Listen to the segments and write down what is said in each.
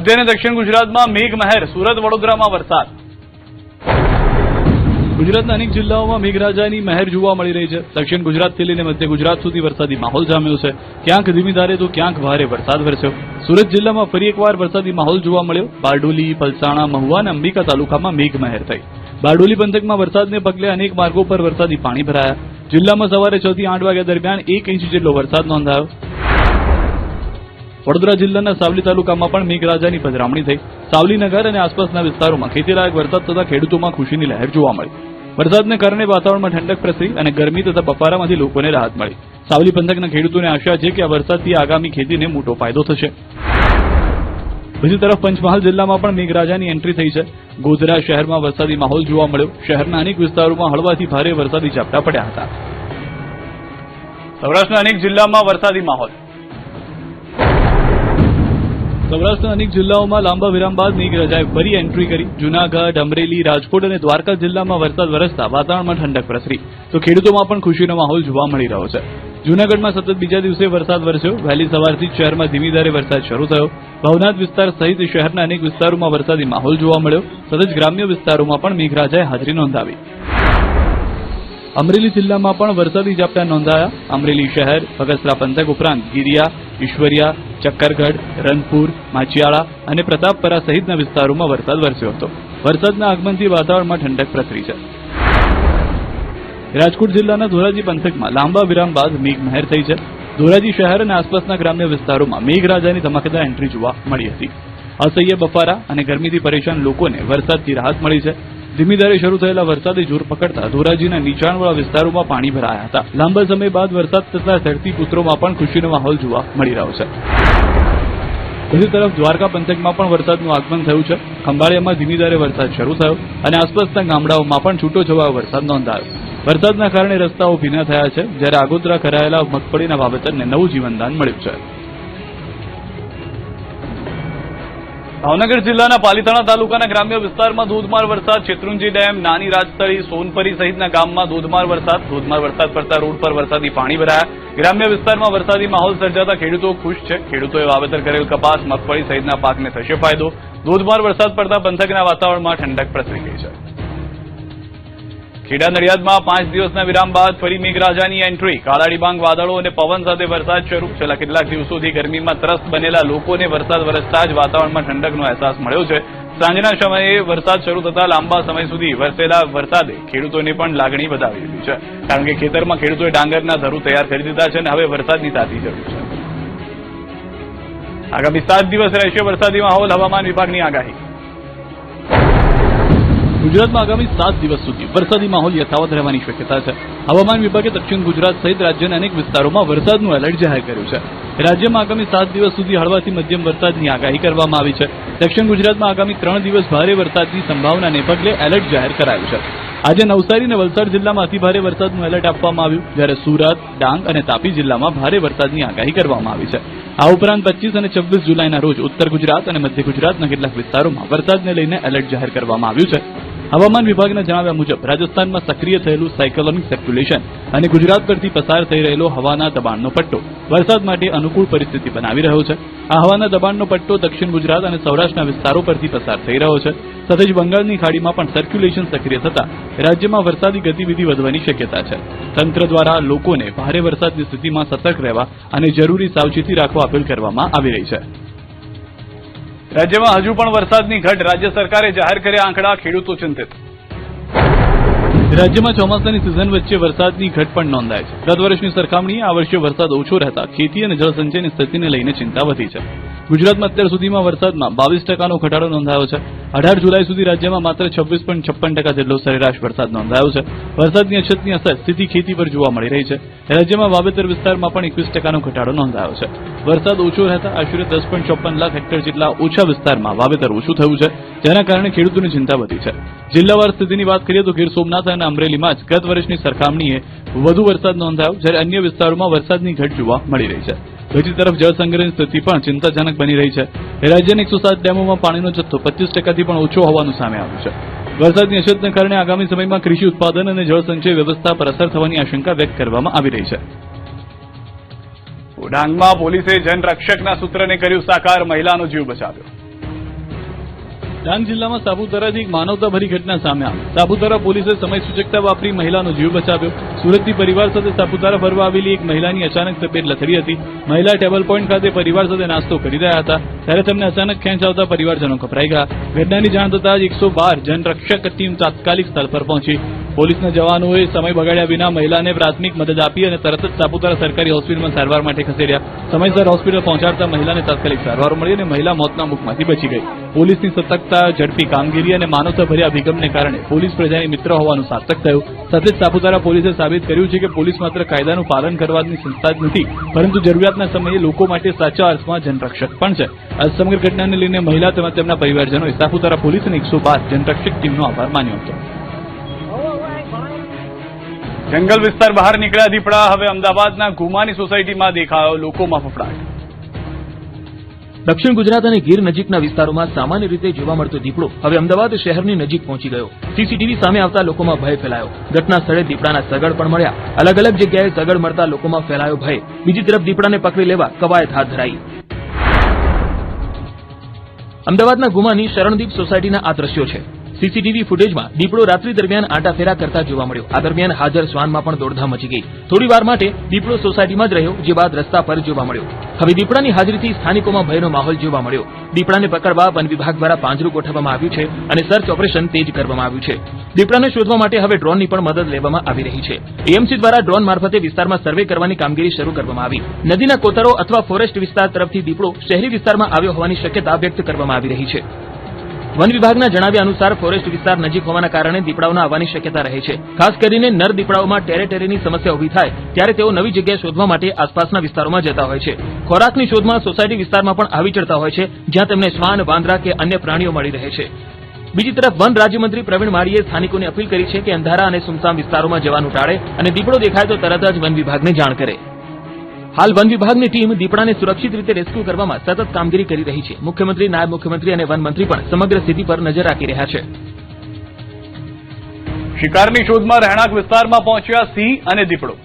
મધ્ય અને દક્ષિણ ગુજરાતમાં મેઘમહેર, સુરત વડોદરામાં વરસાદ. ગુજરાતના અનેક જિલ્લાઓમાં મેઘરાજાની મહેર જોવા મળી રહી છે. દક્ષિણ ગુજરાતથી લઈને મધ્ય ગુજરાત સુધી વરસાદી માહોલ જામ્યો છે. ક્યાંક ધીમી ધારે તો ક્યાંક ભારે વરસાદ વરસ્યો. સુરત જિલ્લામાં ફરી એકવાર વરસાદી માહોલ જોવા મળ્યો. બારડોલી, પલસાણા, મહુવા અને અંબિકા તાલુકામાં મેઘમહેર થઈ. બારડોલી પંથકમાં વરસાદને પગલે અનેક માર્ગો પર વરસાદી પાણી ભરાયા. જિલ્લામાં સવારે 6 થી 8 વાગ્યા દરમિયાન 1 ઇંચ જેટલો વરસાદ નોંધાયો. વડોદરા જિલ્લાના સાવલી તાલુકામાં પણ મેઘરાજાની પધરામણી થઈ. સાવલી નગર અને આસપાસના વિસ્તારોમાં ખેતીલાયક વરસાદ થતા ખેડૂતોમાં ખુશીની લહેર જોવા મળી. વરસાદને કારણે વાતાવરણમાં ઠંડક પ્રસરી અને ગરમી તથા બફારામાંથી લોકોને રાહત મળી. સાવલી પંથકના ખેડૂતોને આશા છે કે આ વરસાદથી આગામી ખેતીને મોટો ફાયદો થશે. બીજી તરફ પંચમહાલ જિલ્લામાં પણ મેઘરાજાની એન્ટ્રી થઈ છે. ગોધરા શહેરમાં વરસાદી માહોલ જોવા મળ્યો. શહેરના અનેક વિસ્તારોમાં હળવાથી ભારે વરસાદી ઝાપટા પડ્યા હતા. સૌરાષ્ટ્રના અનેક જિલ્લામાં વરસાદી માહોલ. સૌરાષ્ટ્રના અનેક જિલ્લાઓમાં લાંબા વિરામ બાદ મેઘરાજાએ ફરી એન્ટ્રી કરી. જૂનાગઢ, અમરેલી, રાજકોટ અને દ્વારકા જિલ્લામાં વરસાદ વરસતા વાતાવરણમાં ઠંડક પ્રસરી તો ખેડૂતોમાં પણ ખુશીનો માહોલ જોવા મળી રહ્યો છે. જૂનાગઢમાં સતત બીજા દિવસે વરસાદ વરસ્યો. વહેલી સવારથી શહેરમાં ધીમી ધારે વરસાદ શરૂ થયો. ભવનાથ વિસ્તાર સહિત શહેરના અનેક વિસ્તારોમાં વરસાદી માહોલ જોવા મળ્યો. સતત ગ્રામ્ય વિસ્તારોમાં પણ મેઘરાજાએ હાજરી નોંધાવી. અમરેલી જિલ્લામાં પણ વરસાદી ઝાપટા નોંધાયા. અમરેલી શહેર, બગસરા પંથક ઉપરાંત ગિરિયા, ઈશ્વરિયા, ચક્કરગઢ, રનપુર, માચિયાળા અને પ્રતાપપરા સહિતના વિસ્તારોમાં વરસાદ વરસ્યો હતો. વરસાદના આગમનથી વાતાવરણમાં ઠંડક પ્રસરી છે. રાજકોટ જિલ્લાના ધોરાજી પંથકમાં લાંબા વિરામ બાદ મેઘમહેર થઈ છે. ધોરાજી શહેર અને આસપાસના ગ્રામ્ય વિસ્તારોમાં મેઘરાજાની ધમાકેદાર એન્ટ્રી જોવા મળી હતી. અસહ્ય બફારા અને ગરમીથી પરેશાન લોકોને વરસાદથી રાહત મળી છે. ધીમી ધારે શરૂ થયેલા વરસાદે જોર પકડતા ધોરાજીના નીચાણવાળા વિસ્તારોમાં પાણી ભરાયા હતા. લાંબા સમય બાદ વરસાદ થતા ધરતીપુત્રોમાં પણ ખુશીનો માહોલ જોવા મળી રહ્યો છે. બીજી તરફ દ્વારકા પંથકમાં પણ વરસાદનું આગમન થયું છે. ખંભાળિયામાં ધીમી ધારે વરસાદ શરૂ થયો અને આસપાસના ગામડાઓમાં પણ છૂટો છવાયો વરસાદ નોંધાયો. વરસાદના કારણે રસ્તાઓ ભીના થયા છે, જ્યારે આગોતરા કરાયેલા મગફળીના વાવેતરને નવું જીવનદાન મળ્યું છે. ભાવનગર જિલ્લાના પાલીતાણા તાલુકાના ગ્રામ્ય વિસ્તારમાં ધોધમાર વરસાદ. શેત્રુંજી ડેમ, નાની રાજતળી, સોનપરી સહિતના ગામમાં ધોધમાર વરસાદ પડતા રોડ પર વરસાદી પાણી ભરાયા. ગ્રામ્ય વિસ્તારમાં વરસાદી માહોલ સર્જાતા ખેડૂતો ખુશ છે. ખેડૂતોએ વાવેતર કરેલ કપાસ, મગફળી સહિતના પાકને થશે ફાયદો. ધોધમાર વરસાદ પડતા પંથકના વાતાવરણમાં ઠંડક પ્રસરી ગઈ છે. ખેડા નડિયાદમાં 5 દિવસના વિરામ બાદ ફરી મેઘરાજાની એન્ટ્રી. કાળા ડિબાંગ વાદળો અને પવન સાથે વરસાદ શરૂ. છેલ્લા કેટલાક દિવસોથી ગરમીમાં ત્રસ્ત બનેલા લોકોને વરસાદ વરસતા જ વાતાવરણમાં ઠંડકનો અહેસાસ મળ્યો છે. સાંજના સમયે વરસાદ શરૂ થતા લાંબા સમય સુધી વરસેલા વરસાદે ખેડૂતોને પણ લાગણી વધાવી દીધી છે. કારણ કે ખેતરમાં ખેડૂતોએ ડાંગરના ધરું તૈયાર કરી દીધા છે અને હવે વરસાદની તાતી જરૂર છે. આગામી 7 દિવસ રહેશે વરસાદી માહોલ. હવામાન વિભાગની આગાહી. ગુજરાતમાં આગામી 7 દિવસ સુધી વરસાદી માહોલ યથાવત રહેવાની શક્યતા છે. હવામાન વિભાગે દક્ષિણ ગુજરાત સહિત રાજ્યના અનેક વિસ્તારોમાં વરસાદનું એલર્ટ જાહેર કર્યું છે. રાજ્યમાં આગામી 7 દિવસ સુધી હળવાથી મધ્યમ વરસાદની આગાહી કરવામાં આવી છે. દક્ષિણ ગુજરાતમાં આગામી 3 દિવસ ભારે વરસાદની સંભાવનાને પગલે એલર્ટ જાહેર કરાયું છે. આજે નવસારી અને વલસાડ જિલ્લામાં અતિભારે વરસાદનું એલર્ટ આપવામાં આવ્યું, જ્યારે સુરત, ડાંગ અને તાપી જિલ્લામાં ભારે વરસાદની આગાહી કરવામાં આવી છે. આ ઉપરાંત 25 અને 26 જુલાઈના રોજ ઉત્તર ગુજરાત અને મધ્ય ગુજરાતના કેટલાક વિસ્તારોમાં વરસાદને લઈને એલર્ટ જાહેર કરવામાં આવ્યું છે. હવામાન વિભાગના જણાવ્યા મુજબ રાજસ્થાનમાં સક્રિય થયેલું સાયક્લોનિક સર્ક્યુલેશન અને ગુજરાત પરથી પસાર થઈ રહેલો હવાના દબાણનો પટ્ટો વરસાદ માટે અનુકૂળ પરિસ્થિતિ બનાવી રહ્યો છે. આ હવાના દબાણનો પટ્ટો દક્ષિણ ગુજરાત અને સૌરાષ્ટ્રના વિસ્તારો પરથી પસાર થઈ રહ્યો છે. સાથે જ બંગાળની ખાડીમાં પણ સર્ક્યુલેશન સક્રિય થતા રાજ્યમાં વરસાદી ગતિવિધિ વધવાની શક્યતા છે. તંત્ર દ્વારા લોકોને ભારે વરસાદની સ્થિતિમાં સતર્ક રહેવા અને જરૂરી સાવચેતી રાખવા અપીલ કરવામાં આવી રહી છે. રાજ્યમાં હજુ પણ વરસાદની ઘટ. રાજ્ય સરકારે જાહેર કર્યા આંકડા. ખેડૂતો ચિંતિત. રાજ્યમાં ચોમાસાની સિઝન વચ્ચે વરસાદની ઘટ પણ નોંધાય છે. ગત વર્ષની સરખામણીએ આ વર્ષે વરસાદ ઓછો રહેતા ખેતી અને જળસંચયની સ્થિતિને લઈને ચિંતા વધી છે. ગુજરાતમાં અત્યાર સુધીમાં વરસાદમાં 22% ઘટાડો નોંધાયો છે. 18 જુલાઈ સુધી રાજ્યમાં માત્ર 26.56% જેટલો સરેરાશ વરસાદ નોંધાયો છે. વરસાદની અછતની અસર સીધી ખેતી પર જોવા મળી રહી છે. રાજ્યમાં વાવેતર વિસ્તારમાં પણ 21% ઘટાડો નોંધાયો છે. વરસાદ ઓછો રહેતા આશરે 10.54 લાખ હેક્ટર જેટલા ઓછા વિસ્તારમાં વાવેતર ઓછું થયું છે, જેના કારણે ખેડૂતોની ચિંતા વધી છે. જિલ્લાવાર સ્થિતિની વાત કરીએ તો ગીર સોમનાથ અને અમરેલીમાં જ ગત વર્ષની સરખામણીએ વધુ વરસાદ નોંધાયો, જ્યારે અન્ય વિસ્તારોમાં વરસાદની ઘટ જોવા મળી રહી છે. બીજી તરફ જળસંગ્રહની સ્થિતિ પણ ચિંતાજનક બની રહી છે. રાજ્યની 107 ડેમોમાં પાણીનો જથ્થો 25%થી પણ ઓછો હોવાનું સામે આવ્યું છે. વરસાદની અછતને કારણે આગામી સમયમાં કૃષિ ઉત્પાદન અને જળસંચય વ્યવસ્થા પર અસર થવાની આશંકા વ્યક્ત કરવામાં આવી રહી છે. ડાંગમાં પોલીસે જનરક્ષકના સૂત્રને કર્યું સાકાર. મહિલાનો જીવ બચાવ્યો. ડાંગ જિલ્લામાં સાપુતારાથી એક માનવતાભરી ઘટના સામે આવી. સાપુતારા પોલીસે સમય સૂચકતા વાપરી મહિલાનો જીવ બચાવ્યો. સુરતથી પરિવાર સાથે સાપુતારા ફરવા આવેલી એક મહિલાની અચાનક તબિયત લથડી હતી. મહિલા ટેબલ પોઈન્ટ ખાતે પરિવાર સાથે નાસ્તો કરી રહ્યા હતા ત્યારે તેમને અચાનક ખેંચ આવતા પરિવારજનો ગભરાઈ ગયા. ઘટનાની જાણ થતાં જ 112 જનરક્ષક ટીમ તાત્કાલિક સ્થળ પર પહોંચી. પોલીસના જવાનોએ સમય બગાડ્યા વિના મહિલાને પ્રાથમિક મદદ આપી અને તરત જ સાપુતારા સરકારી હોસ્પિટલમાં સારવાર માટે ખસેડ્યા. સમયસર હોસ્પિટલ પહોંચાડતા મહિલાને તાત્કાલિક સારવાર મળી અને મહિલા મોતના મુખમાંથી બચી ગઈ. પોલીસની સતર્કતા, ઝડપી કામગીરી અને માનવતાભર્યા અભિગમને કારણે પોલીસ પ્રજાની મિત્ર હોવાનું સાર્થક થયું. સાથે જ સાપુતારા પોલીસે સાબિત કર્યું છે કે પોલીસ માત્ર કાયદાનું પાલન કરવાની સંસ્થા જ નથી, પરંતુ જરૂરિયાતના સમયે લોકો માટે સાચા અર્થમાં જનરક્ષક પણ છે. આ સમગ્ર ઘટનાને લઈને મહિલા તેમજ તેમના પરિવારજનોએ સાપુતારા પોલીસ અને 112 જનરક્ષક ટીમનો આભાર માન્યો હતો. જંગલ વિસ્તાર બહાર નીકળ્યા દીપડા. હવે અમદાવાદના ગુમાની સોસાયટીમાં દેખાયો લોકોમાં ફફડાટ. દક્ષિણ ગુજરાત અને ગીર નજીકના વિસ્તારોમાં સામાન્ય રીતે જોવા મળતો દીપડો હવે અમદાવાદ શહેરની નજીક પહોંચી ગયો. સીસીટીવી સામે આવતા લોકોમાં ભય ફેલાયો. ઘટના સ્થળે દીપડાના સગડ પણ મળ્યા. અલગ અલગ જગ્યાએ સગડ મળતા લોકોમાં ફેલાયો ભય. બીજી તરફ દીપડાને પકડી લેવા કવાયત હાથ ધરાઈ. અમદાવાદના ગુમાની શરણદીપ સોસાયટીના આ દ્રશ્યો છે. સીસીટીવી ફૂટેજમાં દીપડો રાત્રિ દરમિયાન આંટાફેરા કરતા જોવા મળ્યો. આ દરમિયાન હાજર શ્વાનમાં પણ દોડધામ મચી ગઈ. થોડી વાર માટે દીપડો સોસાયટીમાં જ રહ્યો, જે બાદ રસ્તા પર જોવા મળ્યો. હવે દીપડાની હાજરીથી સ્થાનિકોમાં ભયનો માહોલ જોવા મળ્યો. દીપડાને પકડવા વન વિભાગ દ્વારા પાંજરું ગોઠવવામાં આવ્યું છે અને સર્ચ ઓપરેશન તેજ કરવામાં આવ્યું છે. દીપડાને શોધવા માટે હવે ડ્રોનની પણ મદદ લેવામાં આવી રહી છે. એએમસી દ્વારા ડ્રોન મારફતે વિસ્તારમાં સર્વે કરવાની કામગીરી શરૂ કરવામાં આવી. નદીના કોતરો અથવા ફોરેસ્ટ વિસ્તાર તરફથી દીપડો શહેરી વિસ્તારમાં આવ્યો હોવાની શક્યતા વ્યક્ત કરવામાં આવી રહી છે. વન વિભાગના જણાવ્યા અનુસાર ફોરેસ્ટ વિસ્તાર નજીક હોવાના કારણે દીપડાઓના આવવાની શક્યતા રહે છે. ખાસ કરીને નર દીપડાઓમાં ટેરેટેરીની સમસ્યા ઉભી થાય ત્યારે તેઓ નવી જગ્યા શોધવા માટે આસપાસના વિસ્તારોમાં જતા હોય છે. ખોરાકની શોધમાં સોસાયટી વિસ્તારમાં પણ આવી ચડતા હોય છે, જ્યાં તેમને શ્વાન, વાંદરા કે અન્ય પ્રાણીઓ મળી રહે છે. બીજી તરફ વન રાજ્યમંત્રી પ્રવીણ માળીએ સ્થાનિકોને અપીલ કરી છે કે અંધારા અને સુમસામ વિસ્તારોમાં જવાનું ટાળે અને દીપડો દેખાય તો તરત જ વન વિભાગને જાણ કરે. હાલ વન વિભાગની ટીમ દીપડાને સુરક્ષિત રીતે રેસ્ક્યુ કરવામાં સતત કામગીરી કરી રહી છે. મુખ્યમંત્રી, નાયબ મુખ્યમંત્રી અને વન મંત્રી પણ સમગ્ર સ્થિતિ પર નજર રાખી રહ્યા છે. શિકારની શોધમાં રહેણાંક વિસ્તારમાં પહોંચ્યા સિંહ અને દીપડો.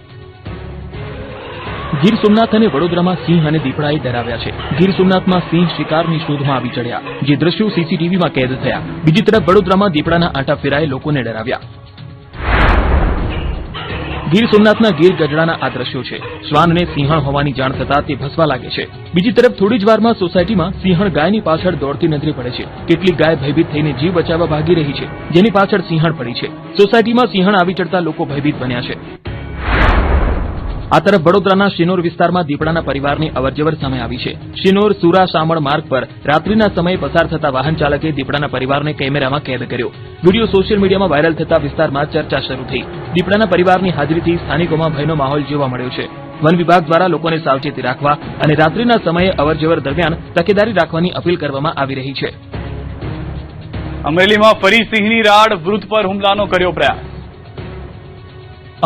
ગીર સોમનાથ અને વડોદરામાં સિંહ અને દીપડાએ ડરાવ્યા છે. ગીર સોમનાથમાં સિંહ શિકારની શોધમાં આવી ચડ્યા, જે દ્રશ્યો સીસીટીવીમાં કેદ થયા. બીજી તરફ વડોદરામાં દીપડાના આંટાફેરાએ લોકોને ડરાવ્યા. ગીર સોમનાથના ગીર ગઢડાના આ દ્રશ્યો છે. શ્વાનને સિંહણ હોવાની જાણ થતાં તે ભસવા લાગે છે. બીજી તરફ થોડી જ વારમાં સોસાયટીમાં સિંહણ ગાયની પાછળ દોડતી નજરે પડે છે. કેટલીક ગાય ભયભીત થઈને જીવ બચાવવા ભાગી રહી છે, જેની પાછળ સિંહણ પડી છે. સોસાયટીમાં સિંહણ આવી ચડતા લોકો ભયભીત બન્યા છે. આ તરફ વડોદરાના શિનોર વિસ્તારમાં દીપડાના પરિવારની અવરજવર સામે આવી છે. શિનોર સુરા શામળ માર્ગ પર રાત્રિના સમયે પસાર થતા વાહન ચાલકે દીપડાના પરિવારને કેમેરામાં કેદ કર્યો. વિડીયો સોશિયલ મીડિયામાં વાયરલ થતા વિસ્તારમાં ચર્ચા શરૂ થઈ. દીપડાના પરિવારની હાજરીથી સ્થાનિકોમાં ભયનો માહોલ જોવા મળ્યો છે. વન વિભાગ દ્વારા લોકોને સાવચેતી રાખવા અને રાત્રિના સમયે અવરજવર દરમિયાન તકેદારી રાખવાની અપીલ કરવામાં આવી રહી છે. અમરેલીમાં ફરી સિંહની રાડ, વૃદ્ધ પર હુમલાનો કર્યો પ્રયાસ.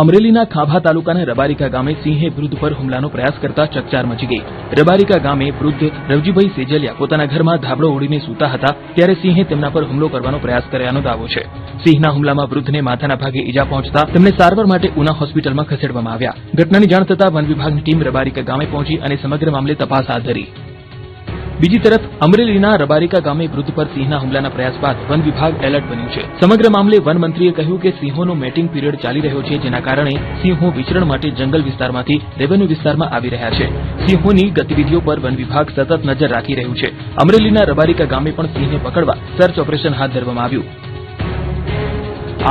અમરેલીના ખાભા તાલુકાના રબારિકા ગામે સિંહે વૃદ્ધ પર હુમલાનો પ્રયાસ કરતા ચકચાર મચી ગઈ. રબારિકા ગામે વૃદ્ધ રવજીભાઈ સેજલિયા પોતાના ઘરમાં ધાબળો ઓઢીને સૂતા હતા ત્યારે સિંહે તેમના પર હુમલો કરવાનો પ્રયાસ કર્યાનો દાવો છે. સિંહના હુમલામાં વૃદ્ધને માથાના ભાગે ઈજા પહોંચતા તેમને સારવાર માટે ઉના હોસ્પિટલમાં ખસેડવામાં આવ્યા. ઘટનાની જાણ થતાં વન વિભાગની ટીમ રબારિકા ગામે પહોંચી અને સમગ્ર મામલે તપાસ હાથ ધરી. બીજી તરફ અમરેલીના રબારિકા ગામે વૃદ્ધ પર સિંહના હુમલાના પ્રયાસ બાદ વન વિભાગ એલર્ટ બન્યું છે. સમગ્ર મામલે વન મંત્રીએ કહ્યું કે સિંહોનો મેટિંગ પીરિયડ ચાલી રહ્યો છે, જેના કારણે સિંહો વિચરણ માટે જંગલ વિસ્તારમાંથી રેવન્યુ વિસ્તારમાં આવી રહ્યા છે. સિંહોની ગતિવિધિઓ પર વન વિભાગ સતત નજર રાખી રહ્યું છે. અમરેલીના રબારિકા ગામે પણ સિંહને પકડવા સર્ચ ઓપરેશન હાથ ધરવામાં આવ્યું.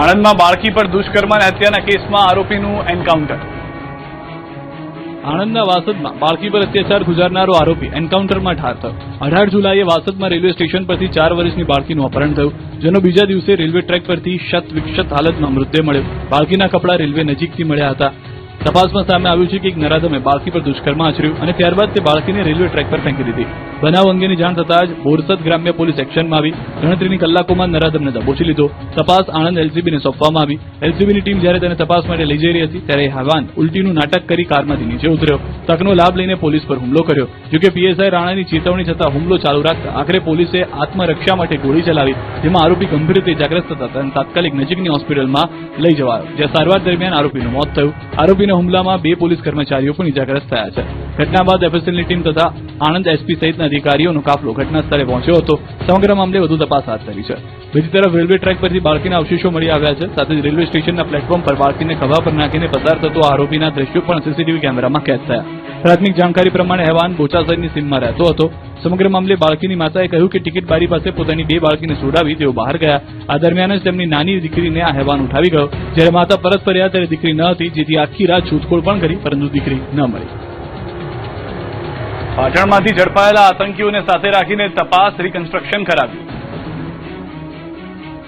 આણંદમાં બાળકી પર દુષ્કર્મ અને હત્યાના કેસમાં આરોપીનું એન્કાઉન્ટર. આણંદના વાસદમાં બાળકી પર અત્યાચાર ગુજારનારો આરોપી એન્કાઉન્ટરમાં ઠાર થયો. 18 જુલાઈએ વાસદમાં રેલવે સ્ટેશન પરથી 4 વર્ષની બાળકીનું અપહરણ થયું, જેનો બીજા દિવસે રેલવે ટ્રેક પરથી શત વિક્ષત હાલતમાં મૃતદેહ મળ્યો. બાળકીના કપડાં રેલવે નજીકથી મળ્યા હતા. તપાસમાં સામે આવ્યું છે કે એક નરાધમે બાળકી પર દુષ્કર્મ આચર્યું અને ત્યારબાદ તે બાળકીને રેલવે ટ્રેક પર ફેંકી દીધી. બનાવ અંગેની જાણ થતાં જ બોરસદ ગ્રામ્ય પોલીસ એક્શનમાં આવી ગણતરીની કલાકોમાં નરાધમને દબોચી લીધો. તપાસ આણંદ એલસીબીને સોંપવામાં આવી. એલસીબીની ટીમ જ્યારે તેને તપાસ માટે લઈ જઈ રહી હતી ત્યારે હવાન ઉલટીનું નાટક કરી કારમાંથી નીચે ઉતર્યો. તકનો લાભ લઈને પોલીસ પર હુમલો કર્યો. જોકે પીએસઆઈ રાણાની ચેતવણી છતાં હુમલો ચાલુ રાખતા આખરે પોલીસે આત્મરક્ષા માટે ગોળી ચલાવી, જેમાં આરોપી ગંભીર રીતે ઇજાગ્રસ્ત થતા તેને તાત્કાલિક નજીકની હોસ્પિટલમાં લઈ જવાયો, જ્યાં સારવાર દરમિયાન આરોપીનું મોત થયું. આરોપીને આરોપીના હુમલામાં 2 પોલીસ કર્મચારીઓ પણ ઇજાગ્રસ્ત થયા છે. ઘટના બાદ એફએસએલની ટીમ તથા આણંદ એસપી સહિતના અધિકારીઓનો કાફલો ઘટના સ્થળે પહોંચ્યો હતો. સમગ્ર મામલે વધુ તપાસ હાથ ધરી છે. બીજી તરફ રેલવે ટ્રેક પરથી બાળકીના અવશેષો મળી આવ્યા છે. સાથે જ રેલવે સ્ટેશનના પ્લેટફોર્મ પર બાળકીને ખભા પર નાખીને પસાર થતો આરોપીના દ્રશ્યો પણ સીસીટીવી કેમેરામાં કેદ થયા. પ્રાથમિક જાણકારી પ્રમાણે હેવાન બોચાસરની સીમમાં રહેતો હતો. સમગ્ર મામલે બાળકીની માતાએ કહ્યું કે ટિકિટ બારી પાસે પોતાની 2 બાળકીને છોડાવી તેઓ બહાર ગયા. આ દરમિયાન જ તેમની નાની દીકરીને આ હેવાન ઉઠાવી ગયો. જ્યારે માતા પરત ફર્યા ત્યારે દીકરી ન હતી, જેથી આખી રાત શોધખોળ પણ કરી પરંતુ દીકરી ન મળી. પાટણમાંથી ઝડપાયેલા આતંકીઓને સાથે રાખીને તપાસ રિકન્સ્ટ્રક્શન કરાવ્યું.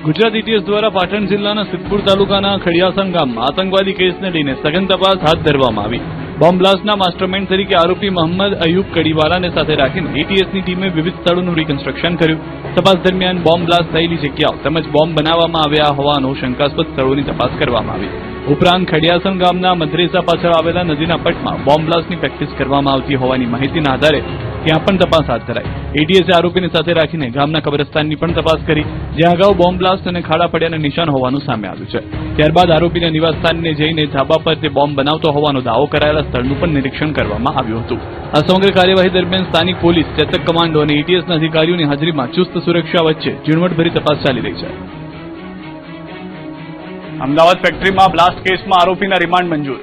ગુજરાત એટીએસ દ્વારા પાટણ જિલ્લાના સિદ્ધપુર તાલુકાના ખડિયાસણ ગામમાં આતંકવાદી કેસને લઈને સઘન તપાસ હાથ ધરવામાં આવી. બોમ્બ બ્લાસ્ટના માસ્ટરમાઇન્ડ તરીકે આરોપી મોહમ્મદ અયુબ કડીવાલાને સાથે રાખીને એટીએસની ટીમે વિવિધ સ્થળોનું રિકન્સ્ટ્રક્શન કર્યું. તપાસ દરમિયાન બોમ્બ બ્લાસ્ટ થયેલી જગ્યાઓ તેમજ બોમ્બ બનાવવામાં આવ્યા હોવાનો શંકાસ્પદ સ્થળોની તપાસ કરવામાં આવી. ઉપરાંત ખડિયાસણ ગામના મદ્રેસા પાછળ આવેલા નદીના પટમાં બોમ્બ બ્લાસ્ટની પ્રેક્ટિસ કરવામાં આવતી હોવાની માહિતીના આધારે ત્યાં પણ તપાસ હાથ ધરાઈ. એટીએસે આરોપીને સાથે રાખીને ગામના કબ્રસ્તાનની પણ તપાસ કરી, જ્યાં અગાઉ બોમ્બ બ્લાસ્ટ અને ખાડા પડ્યાના નિશાન હોવાનું સામે આવ્યું છે. ત્યારબાદ આરોપીના નિવાસસ્થાનને જઈને ધાબા પર તે બોમ્બ બનાવતો હોવાનો દાવો કરાયેલા સ્થળનું પણ નિરીક્ષણ કરવામાં આવ્યું હતું. આ સમગ્ર કાર્યવાહી દરમિયાન સ્થાનિક પોલીસ, ચેતક કમાન્ડો અને એટીએસના અધિકારીઓની હાજરીમાં ચુસ્ત સુરક્ષા વચ્ચે ઝીણવટભરી તપાસ ચાલી રહી છે. અમદાવાદ ફેક્ટરીમાં બ્લાસ્ટ કેસમાં આરોપીના રિમાન્ડ મંજૂર.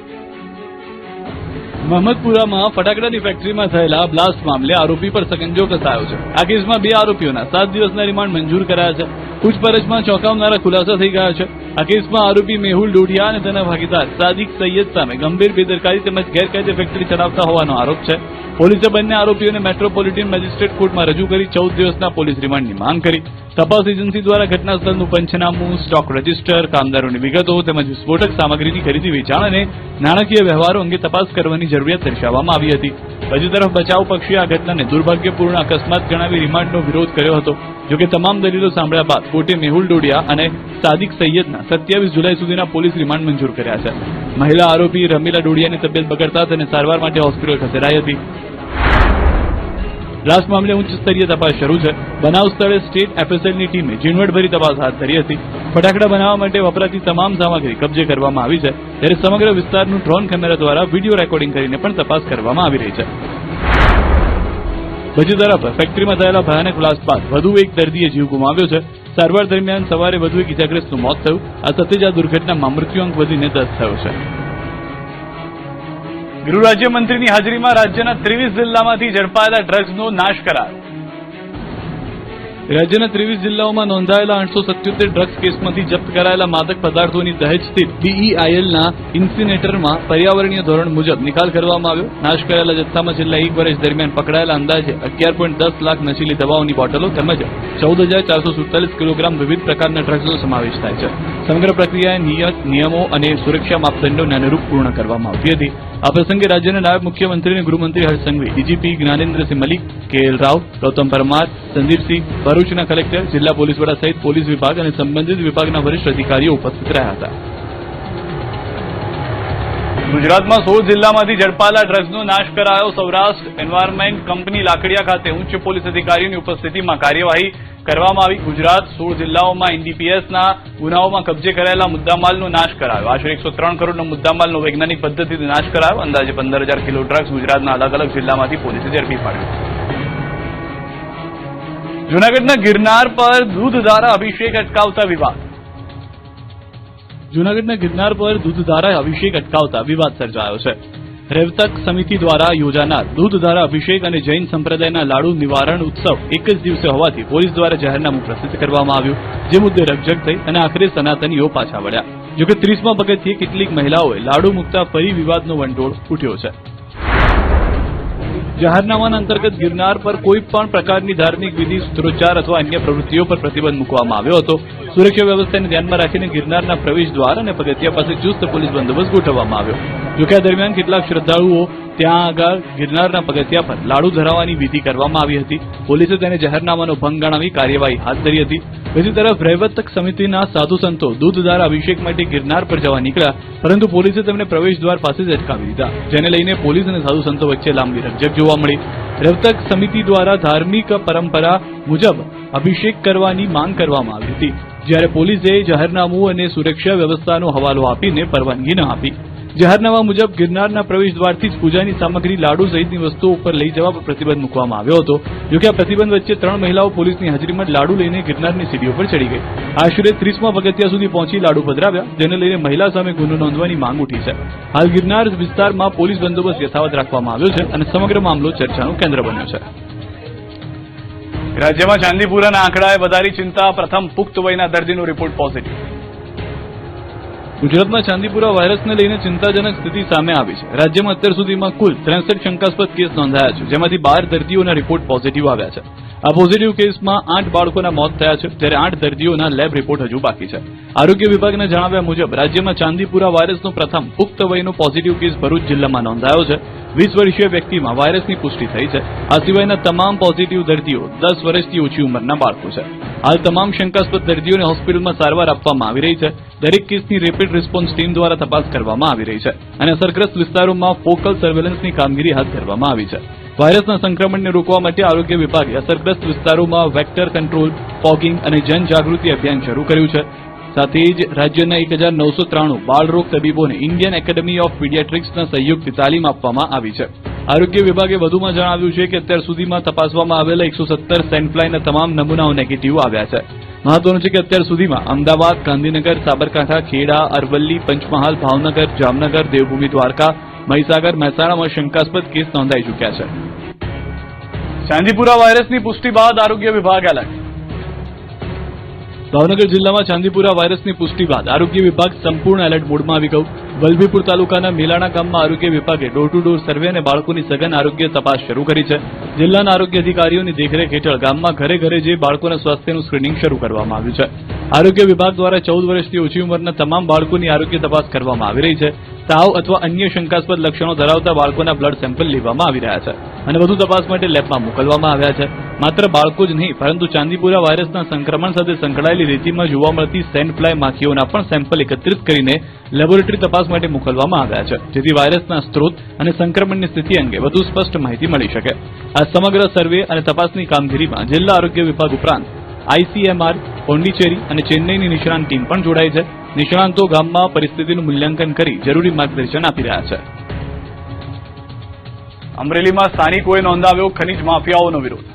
મહમદપુરામાં ફટાકડાની ફેક્ટરીમાં થયેલા બ્લાસ્ટ મામલે આરોપી પર સકંજો કસાયો છે. આ કેસમાં 2 આરોપીઓના 7 દિવસના રિમાન્ડ મંજૂર કરાયા છે. પૂછપરછમાં ચોંકાવનારા ખુલાસા થઈ ગયા છે. આ કેસમાં આરોપી મેહુલ ડોડિયા અને તેના ભાગીદાર સાદિક સૈયદ સામે ગંભીર બેદરકારી તેમજ ગેરકાયદે ફેક્ટરી ચલાવતા હોવાનો આરોપ છે. પોલીસે બંને આરોપીઓને મેટ્રોપોલિટન મેજિસ્ટ્રેટ કોર્ટમાં રજૂ કરી 14 દિવસના પોલીસ રિમાન્ડની માંગ કરી. તપાસ એજન્સી દ્વારા ઘટના સ્થળનું પંચનામું, સ્ટોક રજિસ્ટર, કામદારોની વિગતો તેમજ વિસ્ફોટક સામગ્રીની ખરીદી વેચાણ અને નાણાકીય વ્યવહારો અંગે તપાસ કરવાની જરૂરિયાત દર્શાવવામાં આવી હતી. બીજી તરફ બચાવ પક્ષે આ ઘટનાને દુર્ભાગ્યપૂર્ણ અકસ્માત ગણાવી રિમાન્ડનો વિરોધ કર્યો હતો. જોકે તમામ દલીલો સાંભળ્યા બાદ કોર્ટે મેહુલ ડોડિયા અને સાદિક સૈયદના 27 જુલાઈ સુધીના પોલીસ રિમાન્ડ મંજૂર કર્યા છે. મહિલા આરોપી રમીલા ડોડિયાની તબિયત બગડતા તેને સારવાર માટે હોસ્પિટલ ખસેડાઈ હતી. બ્લાસ્ટ મામલે ઉચ્ચ સ્તરીય તપાસ શરૂ છે. બનાવ સ્થળે સ્ટેટ એફએસએલની ટીમે ઝીણવટભરી તપાસ હાથ ધરી હતી. ફટાકડા બનાવવા માટે વપરાતી તમામ સામગ્રી કબજે કરવામાં આવી છે. ત્યારે સમગ્ર વિસ્તારનું ડ્રોન કેમેરા દ્વારા વિડીયો રેકોર્ડિંગ કરીને પણ તપાસ કરવામાં આવી રહી છે. બીજી તરફ ફેક્ટરીમાં થયેલા ભયાનક બ્લાસ્ટ બાદ વધુ એક દર્દીએ જીવ ગુમાવ્યો છે. સારવાર દરમિયાન સવારે વધુ એક ઇજાગ્રસ્તનું મોત થયું. આ સાથે જ આ દુર્ઘટનામાં મૃત્યુઆંક વધીને 10 થયો છે. ગૃહ રાજ્યમંત્રીની હાજરીમાં રાજ્યના 23 જિલ્લામાંથી ઝડપાયેલા ડ્રગ્સનો નાશ કરાયો. રાજ્યના 23 જિલ્લાઓમાં નોંધાયેલા 877 ડ્રગ્સ કેસમાંથી જપ્ત કરાયેલા માદક પદાર્થોની દહેજ સ્થિત બીઈઆઈએલના ઇન્સિનેટરમાં પર્યાવરણીય ધોરણ મુજબ નિકાલ કરવામાં આવ્યો. નાશ કરાયેલા જથ્થામાં છેલ્લા 1 વર્ષ દરમિયાન પકડાયેલા અંદાજે 11.10 લાખ નશીલી દવાઓની બોટલો તેમજ 14,447 કિલોગ્રામ વિવિધ પ્રકારના ડ્રગ્સનો સમાવેશ થાય છે. સમગ્ર પ્રક્રિયા નિયમો અને સુરક્ષા માપદંડોને અનુરૂપ પૂર્ણ કરવામાં આવતી હતી. આ પ્રસંગે રાજ્યના નાયબ મુખ્યમંત્રી અને ગૃહમંત્રી હર્ષ સંઘવી, ડીજીપી જ્ઞાનેન્દ્રસિંહ મલિક, કેએલ રાવ, ગૌતમ પરમાર, સંદીપસિંહ, ભરૂચના કલેક્ટર, જિલ્લા પોલીસ વડા સહિત પોલીસ વિભાગ અને સંબંધિત વિભાગના વરિષ્ઠ અધિકારીઓ ઉપસ્થિત રહ્યા હતા. ગુજરાતમાં 16 જિલ્લામાંથી ઝડપાયેલા ડ્રગ્સનો નાશ કરાયો. સૌરાષ્ટ્ર એન્વાયરમેન્ટ કંપની લાકડિયા ખાતે ઉચ્ચ પોલીસ અધિકારીઓની ઉપસ્થિતિમાં કાર્યવાહી કરવામાં આવી. ગુજરાત 16 જિલ્લાઓમાં એનડીપીએસના ગુનાઓમાં કબજે કરાયેલા મુદ્દામાલનો નાશ કરાયો. આશરે 103 કરોડનો મુદ્દામાલનો વૈજ્ઞાનિક પદ્ધતિથી નાશ કરાયો. અંદાજે 15,000 કિલો ડ્રગ્સ ગુજરાતના અલગ અલગ જિલ્લામાંથી પોલીસે ઝડપી પાડ્યો. જૂનાગઢના ગિરનાર પર દૂધ દ્વારા અભિષેક અટકાવતા વિવાદ. જૂનાગઢના ગિરનાર પર દૂધધારા અભિષેક અટકાવતા વિવાદ સર્જાયો છે. રેવતક સમિતિ દ્વારા યોજાનાર દૂધધારા અભિષેક અને જૈન સંપ્રદાયના લાડુ નિવારણ ઉત્સવ એક જ દિવસે હોવાથી પોલીસ દ્વારા જાહેરનામું પ્રસિદ્ધ કરવામાં આવ્યું, જે મુદ્દે રકઝક થઈ અને આખરે સનાતનીઓ પાછા વળ્યા. જોકે 30મા પગથિયે કેટલીક મહિલાઓએ લાડુ મૂકતા ફરી વિવાદનો વંટોળ ઉઠ્યો છે. જાહેરનામાના અંતર્ગત ગિરનાર પર કોઈ પણ પ્રકારની ધાર્મિક વિધિ, સૂત્રોચ્ચાર અથવા અન્ય પ્રવૃત્તિઓ પર પ્રતિબંધ મૂકવામાં આવ્યો હતો. સુરક્ષા વ્યવસ્થાને ધ્યાનમાં રાખીને ગિરનારના પ્રવેશ દ્વાર અને પગથિયા પાસે ચુસ્ત પોલીસ બંદોબસ્ત ગોઠવવામાં આવ્યો. જોકે આ દરમિયાન કેટલાક શ્રદ્ધાળુઓ ત્યાં આગળ ગિરનારના પગથિયા પર લાડુ ધરાવવાની વિધિ કરવામાં આવી હતી. પોલીસે તેને જાહેરનામાનો ભંગ ગણાવી કાર્યવાહી હાથ ધરી હતી. બીજી તરફ રેવતક સમિતિના સાધુ સંતો દૂધધારા અભિષેક માટે ગિરનાર પર જવા નીકળ્યા, પરંતુ પોલીસે તેમને પ્રવેશ દ્વાર પાસે જ અટકાવી દીધા, જેને લઈને પોલીસ અને સાધુ સંતો વચ્ચે લાંબી રકઝક જોવા મળી. રેવતક સમિતિ દ્વારા ધાર્મિક પરંપરા મુજબ અભિષેક કરવાની માંગ કરવામાં આવી હતી, જ્યારે પોલીસે જાહેરનામું અને સુરક્ષા વ્યવસ્થાનો હવાલો આપીને પરવાનગી ન આપી. જાહેરનામા મુજબ ગિરનારના પ્રવેશ દ્વારથી જ પૂજાની સામગ્રી લાડુ સહિતની વસ્તુઓ ઉપર લઈ જવા પર પ્રતિબંધ મૂકવામાં આવ્યો હતો. જોકે આ પ્રતિબંધ વચ્ચે 3 મહિલાઓ પોલીસની હાજરીમાં જ લાડુ લઈને ગિરનારની સીડીઓ પર ચડી ગઈ. આશરે 30મા પગથિયા સુધી પહોંચી લાડુ પધરાવ્યા, જેને લઈને મહિલા સામે ગુનો નોંધવાની માંગ ઉઠી છે. હાલ ગિરનાર વિસ્તારમાં પોલીસ બંદોબસ્ત યથાવત રાખવામાં આવ્યો છે અને સમગ્ર મામલો ચર્ચાનું કેન્દ્ર બન્યો છે. રાજ્યમાં ચાંદીપુરાના આંકડાએ વધારી ચિંતા. પ્રથમ પુખ્ત વયના દર્દીનો રિપોર્ટ પોઝિટિવ. ગુજરાતમાં ચાંદીપુરા વાયરસને લઈને ચિંતાજનક સ્થિતિ સામે આવી છે. રાજ્યમાં અત્યાર સુધીમાં કુલ 63 શંકાસ્પદ કેસ નોંધાયા છે, જેમાંથી 12 દર્દીઓના રિપોર્ટ પોઝિટિવ આવ્યા છે. આ પોઝિટિવ કેસમાં 8 બાળકોના મોત થયા છે, જ્યારે 8 દર્દીઓના લેબ રિપોર્ટ હજુ બાકી છે. આરોગ્ય વિભાગના જણાવ્યા મુજબ રાજ્યમાં ચાંદીપુરા વાયરસનો પ્રથમ પુખ્ત વયનો પોઝિટિવ કેસ ભરૂચ જિલ્લામાં નોંધાયો છે. 20 વર્ષીય વ્યક્તિમાં વાયરસની પુષ્ટિ થઈ છે. આ સિવાયના તમામ પોઝિટિવ દર્દીઓ 10 વર્ષથી ઓછી ઉંમરના બાળકો છે. હાલ તમામ શંકાસ્પદ દર્દીઓને હોસ્પિટલમાં સારવાર આપવામાં આવી રહી છે. દરેક કેસની રેપિડ રિસ્પોન્સ ટીમ દ્વારા તપાસ કરવામાં આવી રહી છે અને અસરગ્રસ્ત વિસ્તારોમાં ફોકલ સર્વેલન્સની કામગીરી હાથ ધરવામાં આવી છે. વાયરસના સંક્રમણને રોકવા માટે આરોગ્ય વિભાગે અસરગ્રસ્ત વિસ્તારોમાં વેક્ટર કંટ્રોલ, ફોગિંગ અને જનજાગૃતિ અભિયાન શરૂ કર્યું છે. સાથે જ રાજ્યના 1993 બાળરોગ તબીબોને ઇન્ડિયન એકેડમી ઓફ પીડિયાટ્રિક્સના સહયોગથી તાલીમ આપવામાં આવી છે. આરોગ્ય વિભાગે વધુમાં જણાવ્યું છે કે અત્યાર સુધીમાં તપાસવામાં આવેલા 117 સેન્ડફ્લાયના તમામ નમૂનાઓ નેગેટિવ આવ્યા છે. મહત્વનું છે કે અત્યાર સુધીમાં અમદાવાદ, ગાંધીનગર, સાબરકાંઠા, ખેડા, અરવલ્લી, પંચમહાલ, ભાવનગર, જામનગર, દેવભૂમિ દ્વારકા, મહીસાગર, મહેસાણામાં શંકાસ્પદ કેસ નોંધાઈ ચૂક્યા છે. ચાંદીપુરા વાયરસની પુષ્ટિ બાદ આરોગ્ય વિભાગ એલર્ટ. ભાવનગર જિલ્લામાં ચાંદીપુરા વાયરસની પુષ્ટિ બાદ આરોગ્ય વિભાગ સંપૂર્ણ એલર્ટ મોડમાં આવી ગયું. વલભીપુર તાલુકાના મેલાણા ગામમાં આરોગ્ય વિભાગે ડોર ટુ ડોર સર્વે અને બાળકોની સઘન આરોગ્ય તપાસ શરૂ કરી છે. જિલ્લાના આરોગ્ય અધિકારીઓની દેખરેખ હેઠળ ગામમાં ઘરે ઘરે જઈ બાળકોના સ્વાસ્થ્યનું સ્ક્રીનિંગ શરૂ કરવામાં આવ્યું છે. આરોગ્ય વિભાગ દ્વારા 14 વર્ષથી ઓછી ઉંમરના તમામ બાળકોની આરોગ્ય તપાસ કરવામાં આવી રહી છે. તાવ અથવા અન્ય શંકાસ્પદ લક્ષણો ધરાવતા બાળકોના બ્લડ સેમ્પલ લેવામાં આવી રહ્યા છે અને વધુ તપાસ માટે લેબમાં મોકલવામાં આવ્યા છે. માત્ર બાળકો જ નહીં, પરંતુ ચાંદીપુરા વાયરસના સંક્રમણ સાથે સંકળાયેલી રેતીમાં જોવા મળતી સેન્ડફ્લાય માખીઓના પણ સેમ્પલ એકત્રિત કરીને લેબોરેટરી તપાસ માટે મોકલવામાં આવ્યા છે, જેથી વાયરસના સ્ત્રોત અને સંક્રમણની સ્થિતિ અંગે વધુ સ્પષ્ટ માહિતી મળી શકે. આ સમગ્ર સર્વે અને તપાસની કામગીરીમાં જિલ્લા આરોગ્ય વિભાગ ઉપરાંત ICMR, પોંડિચેરી અને ચેન્નઈની નિષ્ણાંત ટીમ પણ જોડાઈ છે. નિષ્ણાંતો ગામમાં પરિસ્થિતિનું મૂલ્યાંકન કરી જરૂરી માર્ગદર્શન આપી રહ્યા છે. અમરેલીમાં સ્થાનિકોએ નોંધાવ્યો ખનીજ માફિયાઓનો વિરોધ.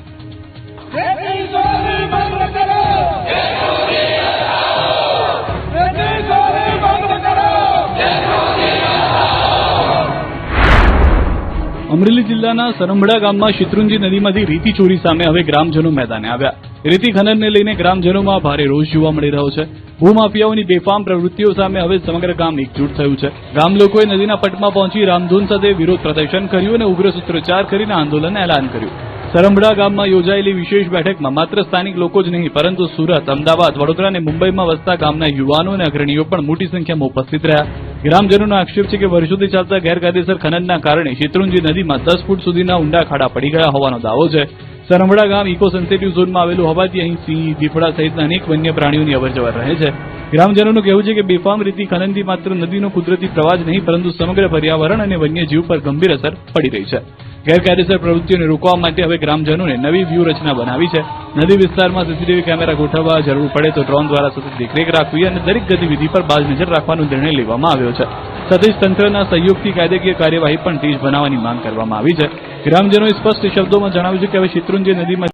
અમરેલી જિલ્લાના સરંભડા ગામમાં શેત્રુંજી નદીમાંથી રેતી ચોરી સામે હવે ગ્રામજનો મેદાને આવ્યા. રેતી ખનનને લઈને ગ્રામજનોમાં ભારે રોષ જોવા મળી રહ્યો છે. ભૂમાફિયાઓની બેફામ પ્રવૃત્તિઓ સામે હવે સમગ્ર ગામ એકજૂટ થયું છે. ગામ લોકોએ નદીના પટમાં પહોંચી રામધૂન સાથે વિરોધ પ્રદર્શન કર્યું અને ઉગ્ર સૂત્રોચ્ચાર કરીને આંદોલનનું એલાન કર્યું. સરંભડા ગામમાં યોજાયેલી વિશેષ બેઠકમાં માત્ર સ્થાનિક લોકો જ નહીં, પરંતુ સુરત, અમદાવાદ, વડોદરા અને મુંબઈમાં વસતા ગામના યુવાનો અને અગ્રણીઓ પણ મોટી સંખ્યામાં ઉપસ્થિત રહ્યા. ગ્રામજનોનો આક્ષેપ છે કે વર્ષોથી ચાલતા ગેરકાયદેસર ખનનના કારણે શેત્રુંજી નદીમાં 10 ફૂટ સુધીના ઊંડા ખાડા પડી ગયા હોવાનો દાવો છે. સરંભડા ગામ ઇકો સેન્સિટિવ ઝોનમાં આવેલું હોવાથી અહીં સિંહ, દીપડા સહિતના અનેક વન્ય પ્રાણીઓની અવરજવર રહે છે. ગ્રામજનોનું કહેવું છે કે બેફામ રેતી ખનનથી માત્ર નદીનો કુદરતી પ્રવાહ જ નહીં, પરંતુ સમગ્ર પર્યાવરણ અને વન્યજીવ પર ગંભીર અસર પડી રહી છે. ગેરકાયદેસર પ્રવૃત્તિઓને રોકવા માટે હવે ગ્રામજનોને નવી વ્યૂહરચના બનાવી છે. નદી વિસ્તારમાં સીસીટીવી કેમેરા ગોઠવવા, જરૂર પડે તો ડ્રોન દ્વારા સતત દેખરેખ રાખવી અને દરેક ગતિવિધિ પર બાજ નજર રાખવાનો નિર્ણય લેવામાં આવ્યો છે. સાથે જ તંત્રના સહયોગથી કાયદાકીય કાર્યવાહી પણ તેજ બનાવવાની માંગ કરવામાં આવી છે. ગ્રામજનોએ સ્પષ્ટ શબ્દોમાં જણાવ્યું છે કે હવે શેત્રુંજી નદીમાં